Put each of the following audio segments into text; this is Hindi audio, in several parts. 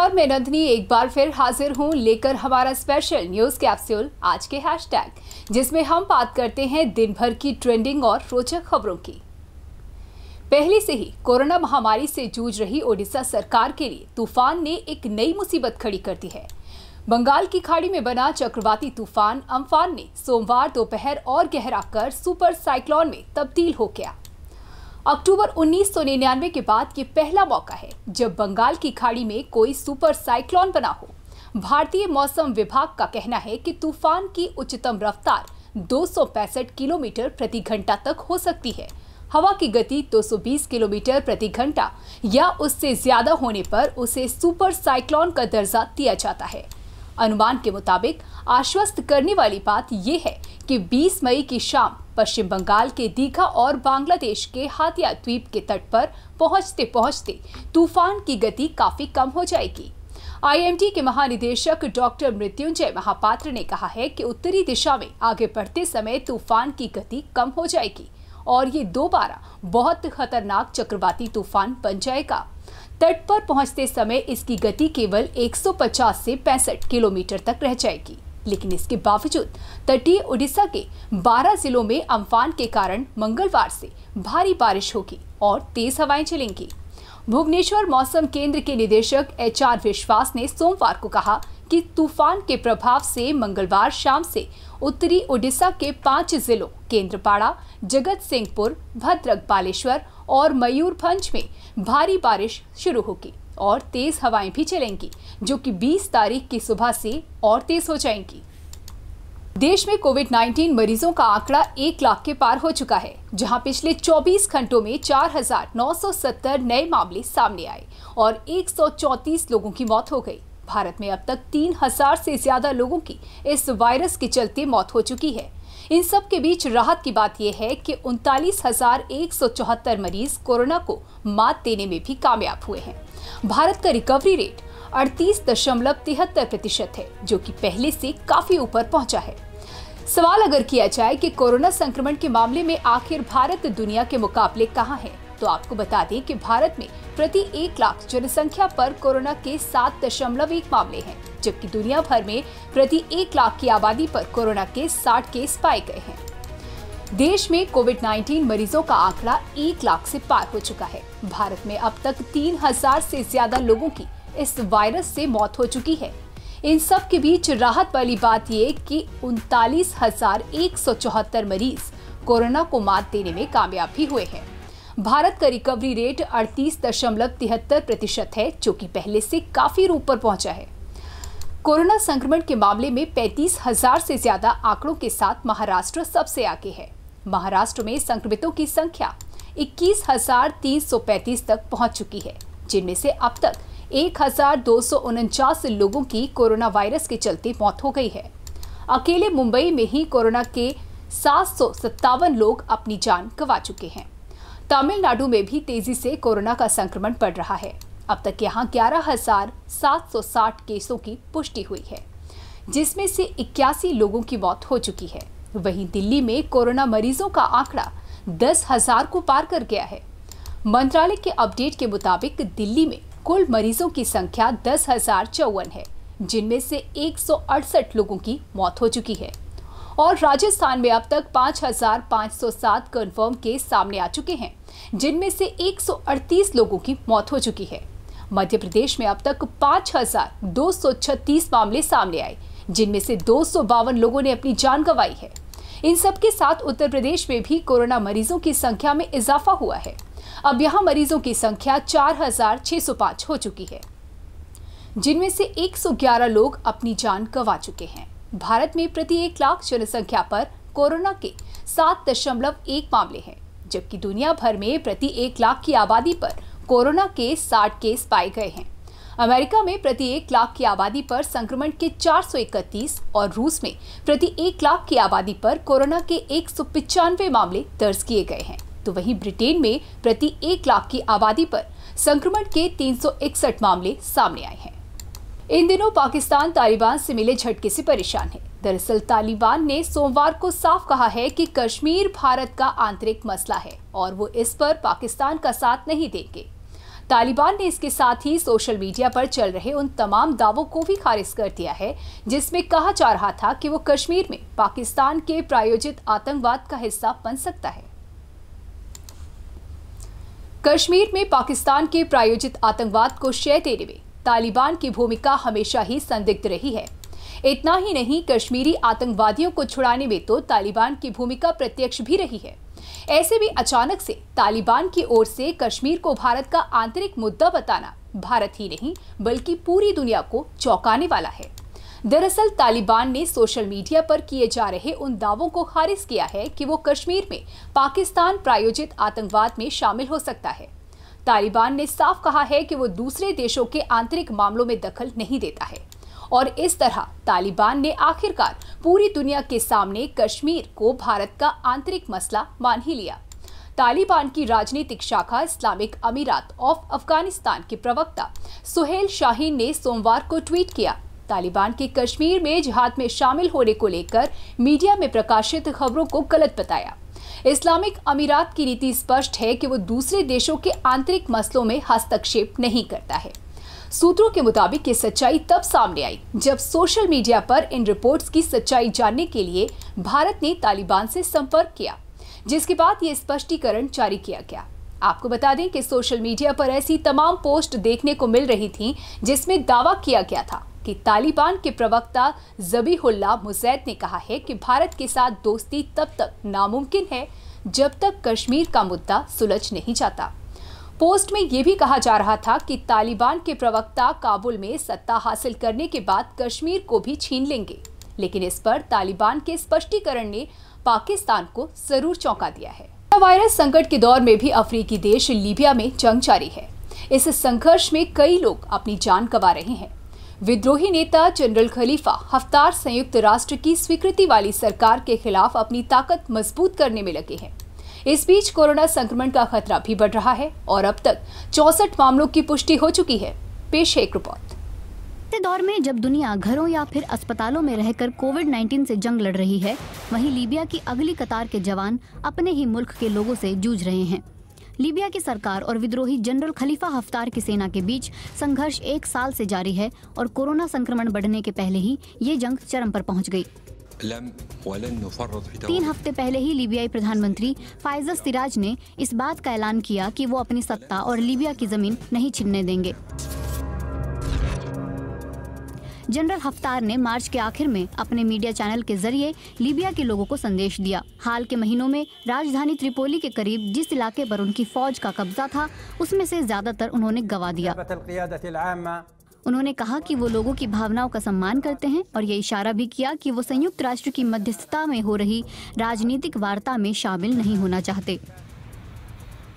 नमस्कार, मैं नंदिनी एक बार फिर हाजिर हूं लेकर हमारा स्पेशल न्यूज कैप्सूल आज के हैशटैग, जिसमें हम बात करते हैं दिन भर की ट्रेंडिंग और रोचक खबरों की। पहले से ही कोरोना महामारी से जूझ रही ओडिशा सरकार के लिए तूफान ने एक नई मुसीबत खड़ी कर दी है। बंगाल की खाड़ी में बना चक्रवाती तूफान अम्फान ने सोमवार दोपहर और गहरा कर सुपर साइक्लोन में तब्दील हो गया। अक्टूबर 1999 के बाद ये पहला मौका है जब बंगाल की खाड़ी में कोई सुपर साइक्लोन बना हो। भारतीय मौसम विभाग का कहना है कि तूफान की उच्चतम रफ्तार 265 किलोमीटर प्रति घंटा तक हो सकती है। हवा की गति 220 किलोमीटर प्रति घंटा या उससे ज्यादा होने पर उसे सुपर साइक्लोन का दर्जा दिया जाता है। अनुमान के मुताबिक आश्वस्त करने वाली बात यह है कि 20 मई की शाम पश्चिम बंगाल के दीघा और बांग्लादेश के हातिया द्वीप के तट पर पहुंचते पहुंचते तूफान की गति काफी कम हो जाएगी। आईएमडी के महानिदेशक डॉक्टर मृत्युंजय महापात्र ने कहा है कि उत्तरी दिशा में आगे बढ़ते समय तूफान की गति कम हो जाएगी और ये दोबारा बहुत खतरनाक चक्रवाती तूफान बन जाएगा। तट पर पहुंचते समय इसकी गति केवल 150 से 65 किलोमीटर तक रह जाएगी, लेकिन इसके बावजूद तटीय उड़ीसा के 12 जिलों में अम्फान के कारण मंगलवार से भारी बारिश होगी और तेज हवाएं चलेंगी। भुवनेश्वर मौसम केंद्र के निदेशक एचआर विश्वास ने सोमवार को कहा कि तूफान के प्रभाव से मंगलवार शाम से उत्तरी ओडिशा के 5 जिलों केंद्रपाड़ा, जगत सिंहपुर, भद्रक, बालेश्वर और मयूरभंज में भारी बारिश शुरू होगी और तेज हवाएं भी चलेंगी, जो कि 20 तारीख की सुबह से और तेज हो जाएंगी। देश में कोविड-19 मरीजों का आंकड़ा 1 लाख के पार हो चुका है, जहां पिछले 24 घंटों में 4,970 नए मामले सामने आए और 134 लोगों की मौत हो गई। भारत में अब तक 3,000 से ज्यादा लोगों की इस वायरस के चलते मौत हो चुकी है। इन सब के बीच राहत की बात यह है कि 39,174 मरीज कोरोना को मात देने में भी कामयाब हुए हैं। भारत का रिकवरी रेट 38.73% है, जो कि पहले से काफी ऊपर पहुंचा है। सवाल अगर किया जाए कि कोरोना संक्रमण के मामले में आखिर भारत दुनिया के मुकाबले कहां है, तो आपको बता दें कि भारत में प्रति 1 लाख जनसंख्या पर कोरोना के 7.1 मामले हैं, जबकि दुनिया भर में प्रति 1 लाख की आबादी पर कोरोना के 60 केस पाए गए हैं। देश में कोविड-19 मरीजों का आंकड़ा 1 लाख से पार हो चुका है। भारत में अब तक 3,000 से ज्यादा लोगों की इस वायरस से मौत हो चुकी है। इन सब के बीच राहत वाली बात ये कि 39,174 मरीज कोरोना को मात देने में कामयाब भी हुए हैं। भारत का रिकवरी रेट 38.73% है, जो कि पहले से काफी ऊपर पहुंचा है। कोरोना संक्रमण के मामले में 35,000 से ज्यादा आंकड़ों के साथ महाराष्ट्र सबसे आगे है। महाराष्ट्र में संक्रमितों की संख्या 21,335 तक पहुंच चुकी है, जिनमें से अब तक 1,249 लोगों की कोरोना वायरस के चलते मौत हो गई है। अकेले मुंबई में ही कोरोना के 757 लोग अपनी जान गंवा चुके हैं। तमिलनाडु में भी तेजी से कोरोना का संक्रमण बढ़ रहा है। अब तक यहां 11,760 केसों की पुष्टि हुई है, जिसमें से 81 लोगों की मौत हो चुकी है। वहीं दिल्ली में कोरोना मरीजों का आंकड़ा 10,000 को पार कर गया है। मंत्रालय के अपडेट के मुताबिक दिल्ली में कुल मरीजों की संख्या 10,054 है, जिनमें से 168 लोगों की मौत हो चुकी है। और राजस्थान में अब तक 5,507 कंफर्म केस सामने आ चुके हैं, जिनमें से 138 लोगों की मौत हो चुकी है। मध्य प्रदेश में अब तक 5,236 मामले सामने आए, जिनमें से 252 लोगों ने अपनी जान गंवाई है। इन सबके साथ उत्तर प्रदेश में भी कोरोना मरीजों की संख्या में इजाफा हुआ है। अब यहां मरीजों की संख्या 4,605 हो चुकी है, जिनमें से 111 लोग अपनी जान गंवा चुके हैं। भारत में प्रति 1 लाख जनसंख्या पर कोरोना के 7.1 मामले हैं, जबकि दुनिया भर में प्रति 1 लाख की आबादी पर कोरोना के 60 केस पाए गए हैं। अमेरिका में प्रति 1 लाख की आबादी पर संक्रमण के 431 और रूस में प्रति 1 लाख की आबादी पर कोरोना के 195 मामले दर्ज किए गए हैं। तो वहीं ब्रिटेन में प्रति 1 लाख की आबादी पर संक्रमण के 361 मामले सामने आए हैं। इन दिनों पाकिस्तान तालिबान से मिले झटके से परेशान है। दरअसल तालिबान ने सोमवार को साफ कहा है कि कश्मीर भारत का आंतरिक मसला है और वो इस पर पाकिस्तान का साथ नहीं देंगे। तालिबान ने इसके साथ ही सोशल मीडिया पर चल रहे उन तमाम दावों को भी खारिज कर दिया है जिसमें कहा जा रहा था कि वो कश्मीर में पाकिस्तान के प्रायोजित आतंकवाद का हिस्सा बन सकता है। कश्मीर में पाकिस्तान के प्रायोजित आतंकवाद को शय देने में तालिबान की भूमिका हमेशा ही संदिग्ध रही है। इतना ही नहीं, कश्मीरी आतंकवादियों को छुड़ाने में तो तालिबान की भूमिका प्रत्यक्ष भी रही है। ऐसे भी अचानक से तालिबान की ओर से कश्मीर को भारत का आंतरिक मुद्दा बताना भारत ही नहीं बल्कि पूरी दुनिया को चौंकाने वाला है। दरअसल तालिबान ने सोशल मीडिया पर किए जा रहे उन दावों को खारिज किया है कि वो कश्मीर में पाकिस्तान प्रायोजित आतंकवाद में शामिल हो सकता है। तालिबान ने साफ कहा है कि वो दूसरे देशों के आंतरिक मामलों में दखल नहीं देता है और इस तरह तालिबान ने आखिरकार पूरी दुनिया के सामने कश्मीर को भारत का आंतरिक मसला मान ही लिया। तालिबान की राजनीतिक शाखा इस्लामिक अमीरात ऑफ अफगानिस्तान के प्रवक्ता सुहेल शाहीन ने सोमवार को ट्वीट किया, तालिबान के कश्मीर में जिहाद में शामिल होने को लेकर मीडिया में प्रकाशित खबरों को गलत बताया। इस्लामिक अमीरात की नीति स्पष्ट है कि वो दूसरे देशों के आंतरिक मसलों में हस्तक्षेप नहीं करता है। सूत्रों के मुताबिक ये सच्चाई तब सामने आई जब सोशल मीडिया पर इन रिपोर्ट्स की सच्चाई जानने के लिए भारत ने तालिबान से संपर्क किया, जिसके बाद ये स्पष्टीकरण जारी किया गया। आपको बता दें कि सोशल मीडिया पर ऐसी तमाम पोस्ट देखने को मिल रही थीं जिसमें दावा किया गया था कि तालिबान के प्रवक्ता ज़बीहुल्लाह मुजैद ने कहा है कि भारत के साथ दोस्ती तब तक नामुमकिन है जब तक कश्मीर का मुद्दा सुलझ नहीं जाता। पोस्ट में यह भी कहा जा रहा था कि तालिबान के प्रवक्ता काबुल में सत्ता हासिल करने के बाद कश्मीर को भी छीन लेंगे, लेकिन इस पर तालिबान के स्पष्टीकरण ने पाकिस्तान को जरूर चौंका दिया है। वायरस संकट के दौर में भी अफ्रीकी देश लीबिया में जंग जारी है। इस संघर्ष में कई लोग अपनी जान गंवा रहे हैं। विद्रोही नेता जनरल खलीफा हफ्तार संयुक्त राष्ट्र की स्वीकृति वाली सरकार के खिलाफ अपनी ताकत मजबूत करने में लगे हैं। इस बीच कोरोना संक्रमण का खतरा भी बढ़ रहा है और अब तक 64 मामलों की पुष्टि हो चुकी है। पेश है एक रिपोर्ट। ऐसे दौर में जब दुनिया घरों या फिर अस्पतालों में रहकर कोविड-19 से जंग लड़ रही है, वहीं लीबिया की अगली कतार के जवान अपने ही मुल्क के लोगों से जूझ रहे हैं। लीबिया की सरकार और विद्रोही जनरल खलीफा हफ्तार की सेना के बीच संघर्ष 1 साल से जारी है और कोरोना संक्रमण बढ़ने के पहले ही ये जंग चरम पर पहुंच गई। 3 हफ्ते पहले ही लीबियाई प्रधानमंत्री फायज़ सिराज ने इस बात का ऐलान किया कि वो अपनी सत्ता और लीबिया की जमीन नहीं छीनने देंगे। जनरल हफ्तार ने मार्च के आखिर में अपने मीडिया चैनल के जरिए लीबिया के लोगों को संदेश दिया। हाल के महीनों में राजधानी त्रिपोली के करीब जिस इलाके पर उनकी फौज का कब्जा था, उसमें से ज्यादातर उन्होंने गंवा दिया। उन्होंने कहा कि वो लोगों की भावनाओं का सम्मान करते हैं और ये इशारा भी किया कि वो संयुक्त राष्ट्र की मध्यस्थता में हो रही राजनीतिक वार्ता में शामिल नहीं होना चाहते।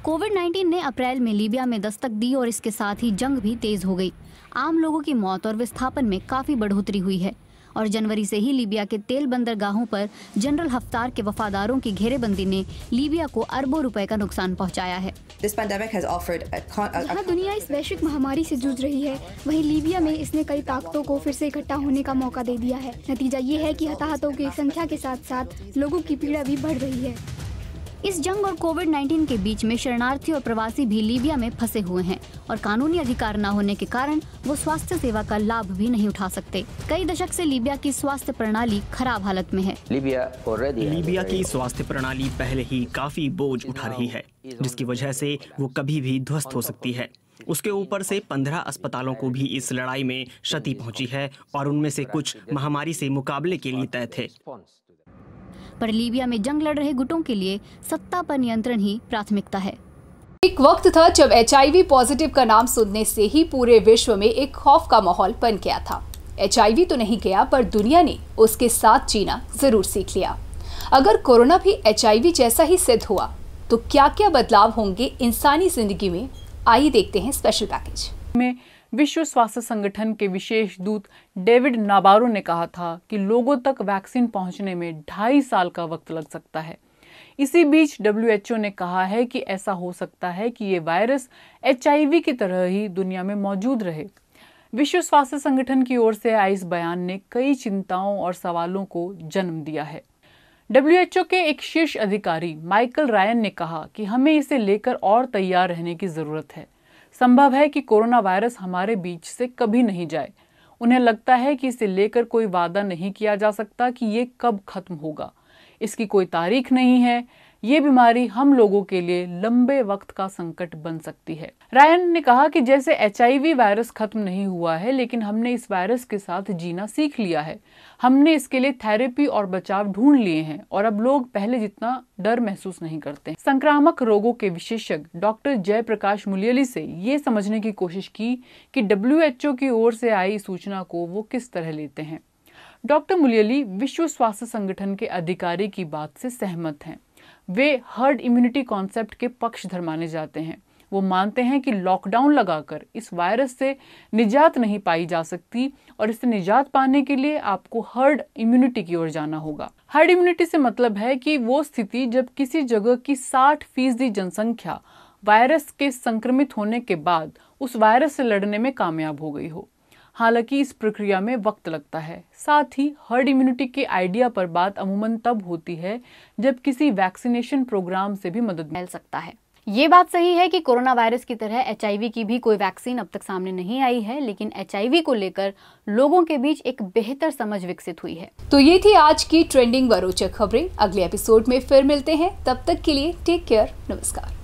कोविड-19 ने अप्रैल में लीबिया में दस्तक दी और इसके साथ ही जंग भी तेज हो गई। आम लोगों की मौत और विस्थापन में काफी बढ़ोतरी हुई है और जनवरी से ही लीबिया के तेल बंदरगाहों पर जनरल हफ्तार के वफादारों की घेरेबंदी ने लीबिया को अरबों रुपए का नुकसान पहुंचाया है। यहाँ दुनिया इस वैश्विक महामारी से जूझ रही है, वहीं लीबिया में इसने कई ताकतों को फिर से इकट्ठा होने का मौका दे दिया है। नतीजा ये है कि हताहतों की संख्या के साथ साथ लोगों की पीड़ा भी बढ़ रही है। इस जंग और कोविड-19 के बीच में शरणार्थी और प्रवासी भी लीबिया में फंसे हुए हैं और कानूनी अधिकार न होने के कारण वो स्वास्थ्य सेवा का लाभ भी नहीं उठा सकते। कई दशक से लीबिया की स्वास्थ्य प्रणाली खराब हालत में है। लीबिया की स्वास्थ्य प्रणाली पहले ही काफी बोझ उठा रही है, जिसकी वजह से वो कभी भी ध्वस्त हो सकती है। उसके ऊपर से 15 अस्पतालों को भी इस लड़ाई में क्षति पहुंची है और उनमें से कुछ महामारी से मुकाबले के लिए तय थे। पर लीबिया में जंग लड़ रहे गुटों के लिए सत्ता पर नियंत्रण ही प्राथमिकता है। एक वक्त था जब HIV पॉजिटिव का नाम सुनने से ही पूरे विश्व में एक खौफ का माहौल बन गया था। HIV तो नहीं गया, पर दुनिया ने उसके साथ जीना जरूर सीख लिया। अगर कोरोना भी HIV जैसा ही सिद्ध हुआ तो क्या क्या बदलाव होंगे इंसानी जिंदगी में, आइए देखते हैं स्पेशल पैकेज में। विश्व स्वास्थ्य संगठन के विशेष दूत डेविड नाबारो ने कहा था कि लोगों तक वैक्सीन पहुंचने में 2.5 साल का वक्त लग सकता है। इसी बीच WHO ने कहा है कि ऐसा हो सकता है कि ये वायरस HIV की तरह ही दुनिया में मौजूद रहे। विश्व स्वास्थ्य संगठन की ओर से आए इस बयान ने कई चिंताओं और सवालों को जन्म दिया है। WHO के एक शीर्ष अधिकारी माइकल रायन ने कहा कि हमें इसे लेकर और तैयार रहने की जरूरत है। संभव है कि कोरोना वायरस हमारे बीच से कभी नहीं जाए। उन्हें लगता है कि इसे लेकर कोई वादा नहीं किया जा सकता कि ये कब खत्म होगा। इसकी कोई तारीख नहीं है। ये बीमारी हम लोगों के लिए लंबे वक्त का संकट बन सकती है। रायन ने कहा कि जैसे HIV वायरस खत्म नहीं हुआ है, लेकिन हमने इस वायरस के साथ जीना सीख लिया है। हमने इसके लिए थेरेपी और बचाव ढूंढ लिए हैं और अब लोग पहले जितना डर महसूस नहीं करते। संक्रामक रोगों के विशेषज्ञ डॉक्टर जयप्रकाश मुलियली से ये समझने की कोशिश की कि WHO की ओर से आई सूचना को वो किस तरह लेते हैं। डॉक्टर मुलियली विश्व स्वास्थ्य संगठन के अधिकारी की बात से सहमत हैं। वे हर्ड इम्यूनिटी कॉन्सेप्ट के पक्षधर माने जाते हैं। वो मानते हैं कि लॉकडाउन लगाकर इस वायरस से निजात नहीं पाई जा सकती और इससे निजात पाने के लिए आपको हर्ड इम्यूनिटी की ओर जाना होगा। हर्ड इम्यूनिटी से मतलब है कि वो स्थिति जब किसी जगह की 60% जनसंख्या वायरस के संक्रमित होने के बाद उस वायरस से लड़ने में कामयाब हो गई हो। हालांकि इस प्रक्रिया में वक्त लगता है। साथ ही हर्ड इम्यूनिटी के आइडिया पर बात अमूमन तब होती है जब किसी वैक्सीनेशन प्रोग्राम से भी मदद मिल सकता है। ये बात सही है कि कोरोना वायरस की तरह HIV की भी कोई वैक्सीन अब तक सामने नहीं आई है, लेकिन HIV को लेकर लोगों के बीच एक बेहतर समझ विकसित हुई है। तो ये थी आज की ट्रेंडिंग व रोचक खबरें। अगले एपिसोड में फिर मिलते हैं। तब तक के लिए टेक केयर। नमस्कार।